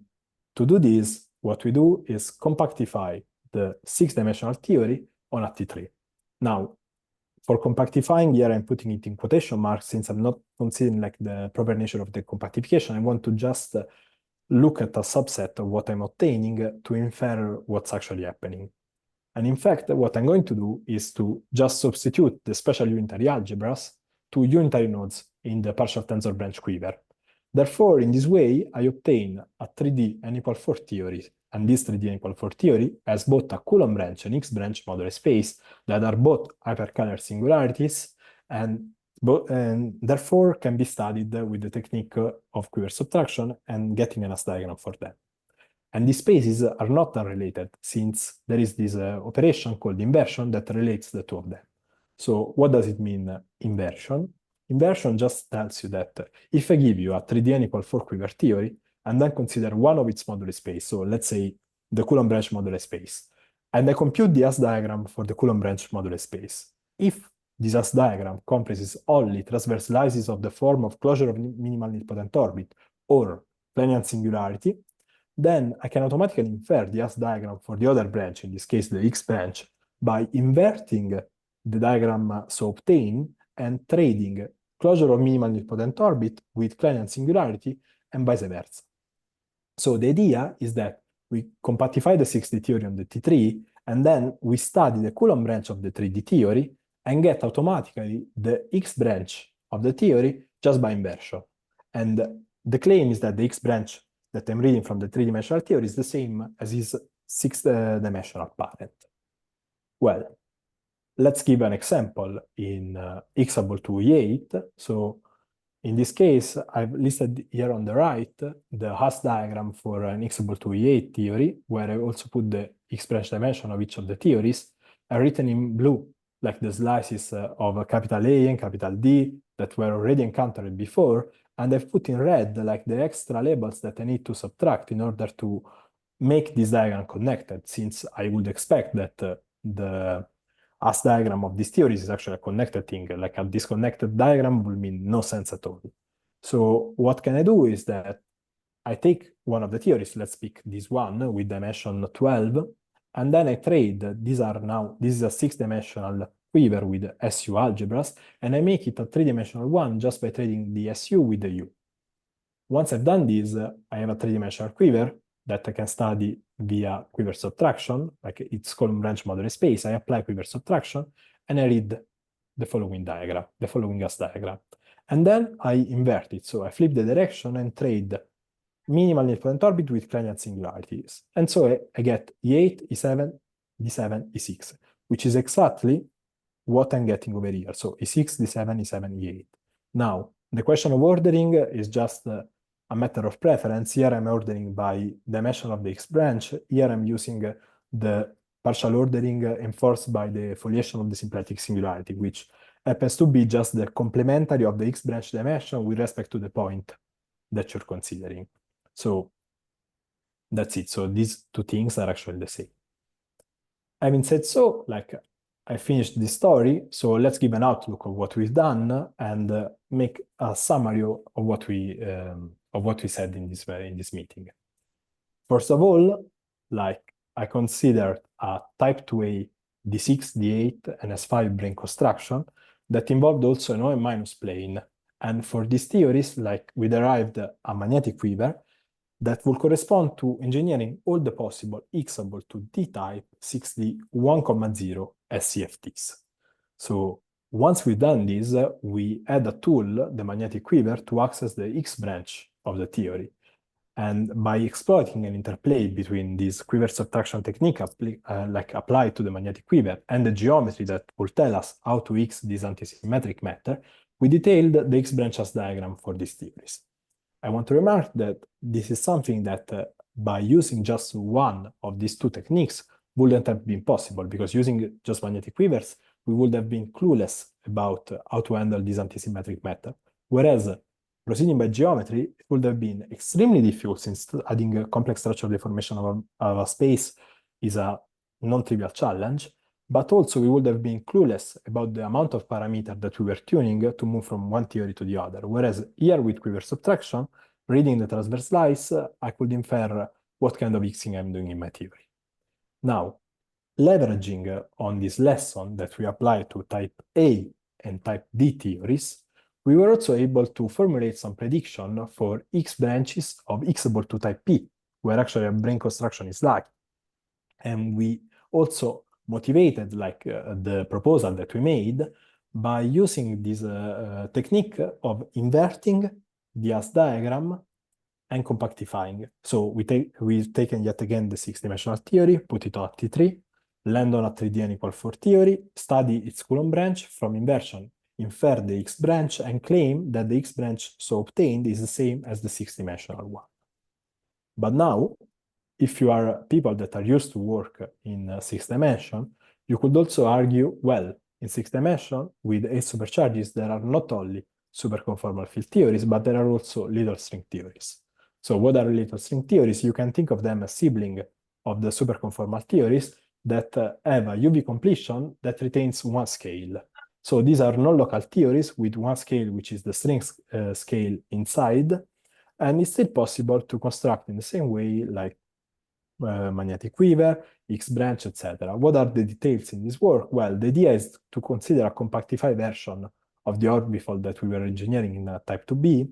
to do this, what we do is compactify the 6-dimensional theory on a T3. Now, for compactifying here, I'm putting it in quotation marks since I'm not considering like the proper nature of the compactification. I want to just look at a subset of what I'm obtaining to infer what's actually happening. And in fact, what I'm going to do is to just substitute the special unitary algebras to unitary nodes in the partial tensor branch Quiver. Therefore, in this way, I obtain a 3D n=4 theory, and this 3D n=4 theory has both a Coulomb branch and Higgs branch modular space that are both hyperkähler singularities, and therefore can be studied with the technique of Quiver subtraction and getting an AS diagram for them. And these spaces are not unrelated, since there is this operation called inversion that relates the two of them. So what does it mean, inversion? Inversion just tells you that if I give you a 3D n=4 Quiver theory, and then consider one of its moduli space, so let's say the Coulomb branch moduli space, and I compute the AS diagram for the Coulomb branch moduli space. If this AS diagram comprises only transverse slices of the form of closure of minimal nilpotent orbit or Planian singularity, then I can automatically infer the AS diagram for the other branch, in this case the Higgs branch, by inverting the diagram so obtained and trading closure of minimal nilpotent orbit with Planian singularity and vice versa. So the idea is that we compactify the 6D theory on the T3, and then we study the Coulomb branch of the 3D theory and get automatically the Higgs branch of the theory just by inversion. And the claim is that the Higgs branch that I'm reading from the 3-dimensional theory is the same as his 6-dimensional parent. Well, let's give an example in Higgsable to E8. So in this case, I've listed here on the right the AS diagram for an Higgsable to E8 theory, where I also put the Higgs branch dimension of each of the theories. I've written in blue like the slices of capital A and capital D that were already encountered before, and I've put in red like the extra labels that I need to subtract in order to make this diagram connected, since I would expect that the AS diagram of these theories is actually a connected thing. Like a disconnected diagram will mean no sense at all. So what can I do is that I take one of the theories, let's pick this one with dimension 12, and then I trade, this is a 6-dimensional Quiver with SU algebras, and I make it a 3-dimensional one just by trading the SU with the U. Once I've done this, I have a 3-dimensional Quiver that I can study via Quiver subtraction, like its Coulomb branch moduli space. I apply Quiver subtraction, and I read the following diagram, the following AS diagram. And then I invert it, so I flip the direction and trade minimal nilpotent orbit with Planian singularities. And so I get E8, E7, D7, E6. which is exactly what I'm getting over here. So E6, D7, E7, E8. Now, the question of ordering is just a matter of preference. Here I'm ordering by dimension of the Higgs branch. Here I'm using the partial ordering enforced by the foliation of the symplectic singularity, which happens to be just the complementary of the Higgs branch dimension with respect to the point that you're considering. So that's it. So these two things are actually the same. Having said so, like I finished this story, so let's give an outlook of what we've done and make a summary of what we said in this meeting. First of all, like I considered a Type IIA D6, D8, and S5 brane construction that involved also an OM- plane. And for these theories, like we derived a magnetic quiver that will correspond to engineering all the possible Higgsable to D-type 6D 1,0 SCFTs. So once we've done this, we add a tool, the magnetic quiver, to access the Higgs branch of the theory. And by exploiting an interplay between this quiver subtraction technique applied to the magnetic quiver and the geometry that will tell us how to Higgs this antisymmetric matter, we detailed the Higgs branches diagram for these theories. I want to remark that this is something that by using just one of these two techniques wouldn't have been possible, because using just magnetic quivers, we would have been clueless about how to handle this antisymmetric matter. Whereas proceeding by geometry, it would have been extremely difficult, since adding a complex structural deformation of a space is a non-trivial challenge. But also we would have been clueless about the amount of parameter that we were tuning to move from one theory to the other. Whereas here with quiver subtraction, reading the transverse slice, I could infer what kind of Higgsing I'm doing in my theory. Now, leveraging on this lesson that we apply to Type A and Type D theories, we were also able to formulate some prediction for Higgs branches of Higgsable to Type P, where actually a brane construction is like. And we also motivated the proposal that we made by using this technique of inverting the as diagram and compactifying. So we've taken yet again the 6-dimensional theory, put it on a T3, land on a 3D unequal 4 theory, study its Coulomb branch, from inversion infer the Higgs branch, and claim that the Higgs branch so obtained is the same as the 6-dimensional one. But now, if you are people that are used to work in 6 dimension, you could also argue, well, in 6 dimension, with 8 supercharges, there are not only superconformal field theories, but there are also little string theories. So what are little string theories? You can think of them as sibling of the superconformal theories that have a UV completion that retains one scale. So these are non-local theories with one scale, which is the string scale inside, and it's still possible to construct in the same way, like magnetic quiver, Higgs branch, etc. What are the details in this work? Well, the idea is to consider a compactified version of the orbifold that we were engineering in Type IIB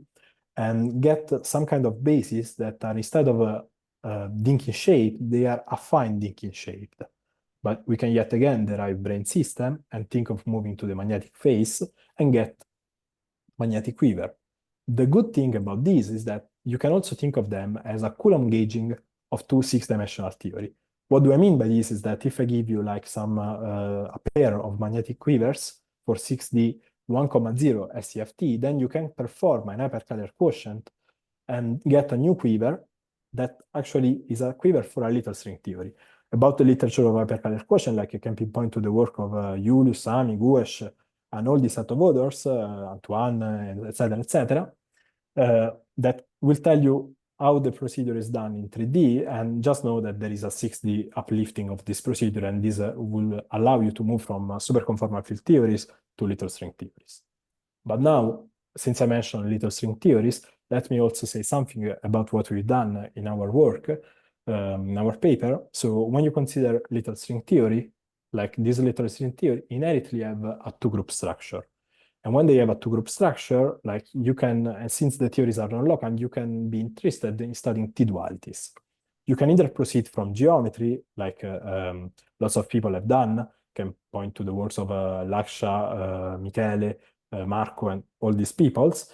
and get some kind of bases that are, instead of a Dinkin shape, they are affine Dinkin shaped. But we can yet again derive brane system and think of moving to the magnetic phase and get magnetic quiver. The good thing about this is that you can also think of them as a Coulomb gauging of two 6-dimensional theory. What do I mean by this is that if I give you like a pair of magnetic quivers for 6D 1,0 SCFT, then you can perform an hypercolor quotient and get a new quiver that actually is a quiver for a little string theory. About the literature of hypercolor quotient, like you can pinpoint to the work of Julius, Sami, Guesch, and all these set of authors, Antoine, etc., that will tell you how the procedure is done in 3D, and just know that there is a 6D uplifting of this procedure, and this will allow you to move from superconformal field theories to little string theories. But now, since I mentioned little string theories, let me also say something about what we've done in our work, in our paper. So when you consider little string theory, like this little string theory inherently have a two-group structure. And when they have a two-group structure, like you can, since the theories are non-local, you can be interested in studying T-dualities. You can either proceed from geometry, like lots of people have done, can point to the works of Laksha, Michele, Marco, and all these peoples.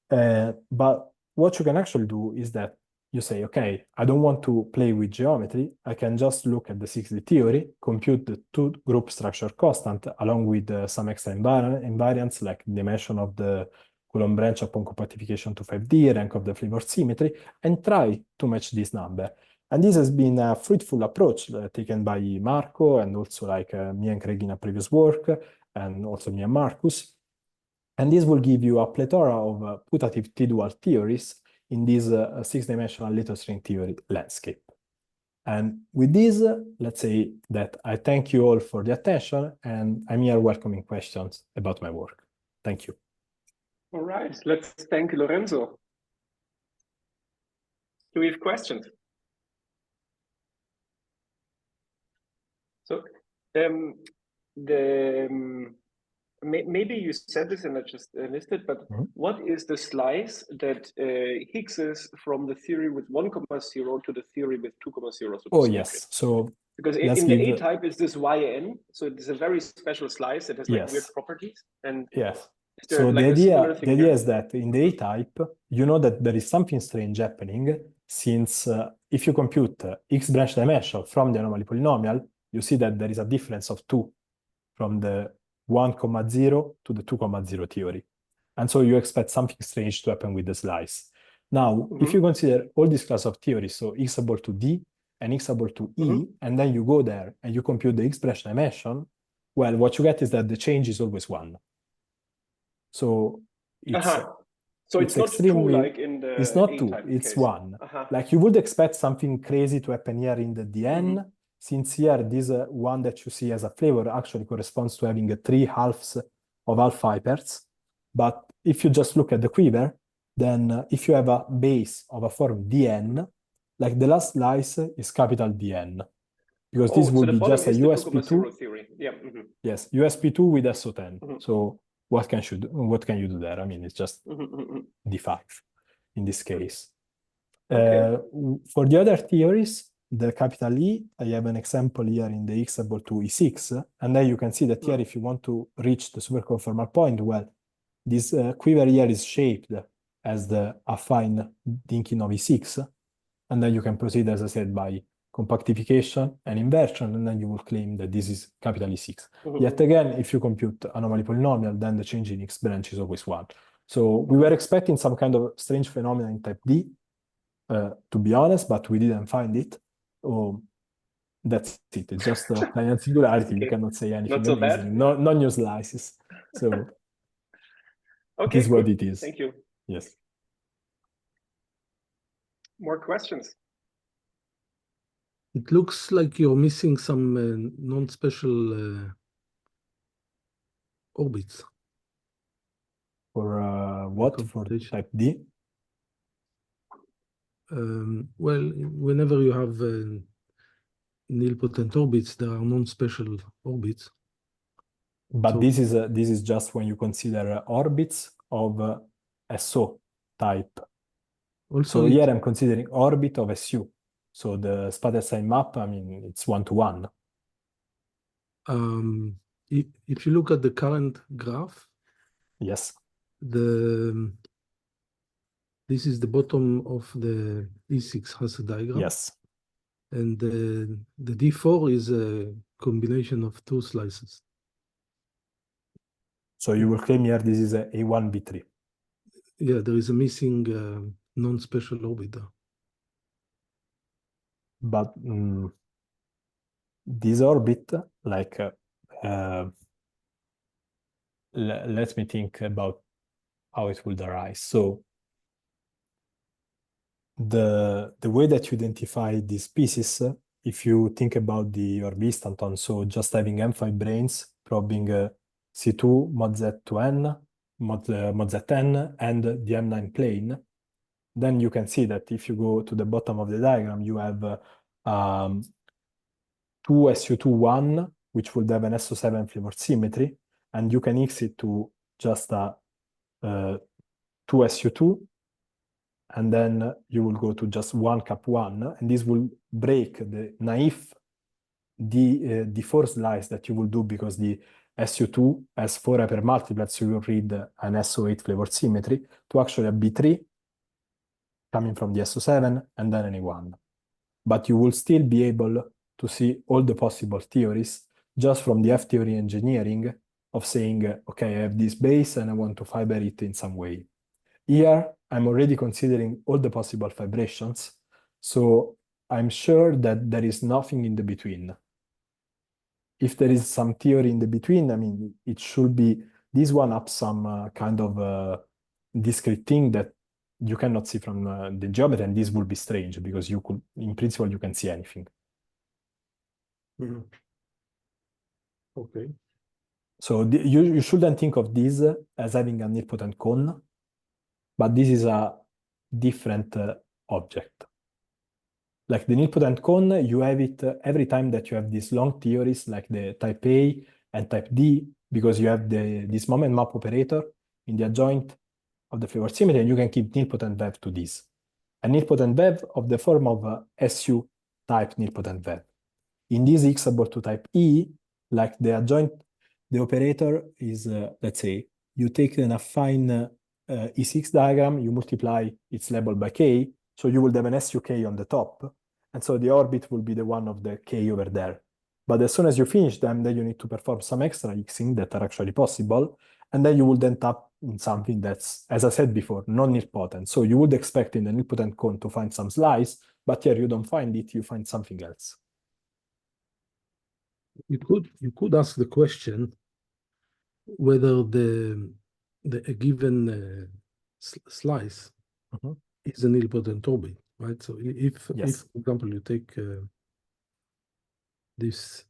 But what you can actually do is that you say, okay, I don't want to play with geometry. I can just look at the 6D theory, compute the two group structure constant along with some extra invariants like dimension of the Coulomb branch upon compactification to 5D, rank of the flavor symmetry, and try to match this number. And this has been a fruitful approach taken by Marco and also like me and Craig in a previous work, and also me and Marcus. And this will give you a plethora of putative T-dual theories in this six-dimensional little string theory landscape. And with this, let's say that I thank you all for the attention, and I'm here welcoming questions about my work. Thank you. All right, let's thank Lorenzo. Do we have questions? So maybe you said this and I just missed it, but what is the slice that Higgses from the theory with 1,0 to the theory with 2,0? Oh, yes. So because in the A-type is this YN, so it's a very special slice that has like weird properties. And yes. So like the idea is that in the A-type, you know that there is something strange happening, since if you compute Higgs branch dimension from the anomaly polynomial, you see that there is a difference of 2 from the 1,0 to the 2,0 theory. And so you expect something strange to happen with the slice. Now, if you consider all this class of theories, so Higgsable to D and Higgsable to E, and then you go there and you compute the Higgs branch dimension, well, what you get is that the change is always 1. So it's so it's not extremely, 2 like in the it's not A-type 2, it's case. 1. Like you would expect something crazy to happen here in the DN, since here this one that you see as a flavor actually corresponds to having 3 halves of alpha hyperts. But if you just look at the quiver, then if you have a base of a form Dn, like the last slice is capital Dn. Because this would be just a USP2 theory. Yeah. Yes, USP2 with SO10. So what can you do there? I mean, it's just D5 in this case. For the other theories, the capital E, I have an example here in the Higgsable to E6, and then you can see that here, if you want to reach the superconformal point, well, this quiver here is shaped as the affine thinking of E6, and then you can proceed, as I said, by compactification and inversion, and then you will claim that this is capital E6. Yet again, if you compute anomaly polynomial, then the change in Higgs branch is always 1. So we were expecting some kind of strange phenomenon in type D, to be honest, but we didn't find it. That's it. It's just a finite singularity. You cannot say anything amazing. No new slices. So it is what it is. Thank you. Yes. More questions? It looks like you're missing some non-special orbits. For what? For type D? Well, whenever you have nilpotent orbits, there are non-special orbits. But so, this is just when you consider orbits of SO type. Also, so here I'm considering orbit of SU. So the spatial sign map, I mean, it's 1-to-1. If you look at the current graph, yes, this is the bottom of the E6 Hasse diagram. Yes. And the D4 is a combination of 2 slices. So you will claim here this is a A1, B3. Yeah, there is a missing non-special orbit. But this orbit, like, let me think about how it would arise. So the way that you identify these pieces, if you think about the orbistanton, so just having M5 branes probing C2 mod Z to N, mod Zn, and the M9 plane, then you can see that if you go to the bottom of the diagram, you have 2 SU2-1, which would have an SO7 flavor symmetry, and you can Higgs it to just a 2 SU2, and then you will go to just 1 cap1, and this will break the naive D4 slice that you will do because the SU2 has 4 hypermultiplets, so you will read an SO8 flavor symmetry to actually a B3, coming from the SO7 and then any1. But you will still be able to see all the possible theories just from the F-theory engineering of saying, okay, I have this base and I want to fiber it in some way. Here, I'm already considering all the possible fibrations, so I'm sure that there is nothing in the between. If there is some theory in the between, I mean, it should be this one up some kind of discrete thing that you cannot see from the geometry, and this would be strange because you could, in principle, you can see anything. Okay. So you shouldn't think of this as having a nilpotent cone, but this is a different object. Like the nilpotent cone, you have it every time that you have these long theories like the type A and type D, because you have this moment map operator in the adjoint of the flavor symmetry, and you can keep nilpotent vev to this. A nilpotent vev of the form of SU type nilpotent vev. In this Higgsable to type E, like the adjoint, the operator is, let's say, you take an affine E6 diagram, you multiply its label by K, so you will have an SUK on the top, and so the orbit will be the one of the K over there. But as soon as you finish them, then you need to perform some extra Higgsing that are actually possible, and then you will end up in something that's, as I said before, non-nilpotent. So you would expect in the nilpotent cone to find some slice, but here you don't find it, you find something else. You could ask the question whether a given slice is a nilpotent orbit, right? So if for example you take this,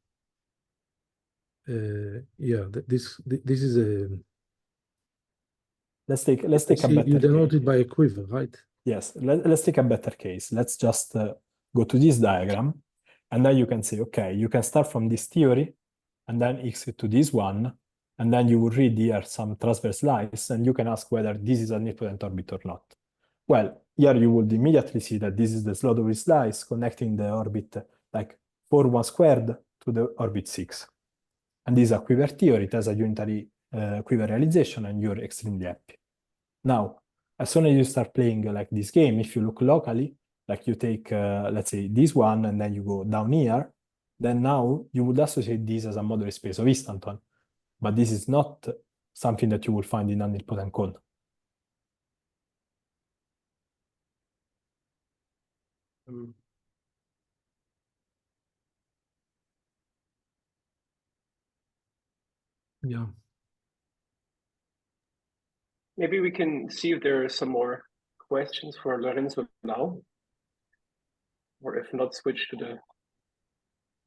this is a. Let's take a better you denote case. it by a quiver, right? Yes, let's take a better case. Let's just go to this diagram, and then you can say, okay, you can start from this theory, and then X it to this one, and then you will read here some transverse slice, and you can ask whether this is a nilpotent orbit or not. Well, here you would immediately see that this is the Slodowitz slice connecting the orbit like 4-1 squared to the orbit 6. And this is a quiver theory. It has a unitary quiver realization, and you're extremely happy. Now, as soon as you start playing like this game, if you look locally, like you take, let's say, this one, and then you go down here, then now you would associate this as a moduli space of instanton. But this is not something that you will find in a nilpotent cone. Yeah. Maybe we can see if there are some more questions for Lorenzo now, or if not, switch to the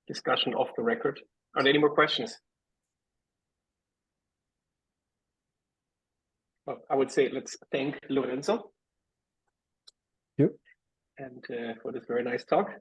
discussion off the record. Are there any more questions? Well, I would say let's thank Lorenzo. Yep. And for this very nice talk.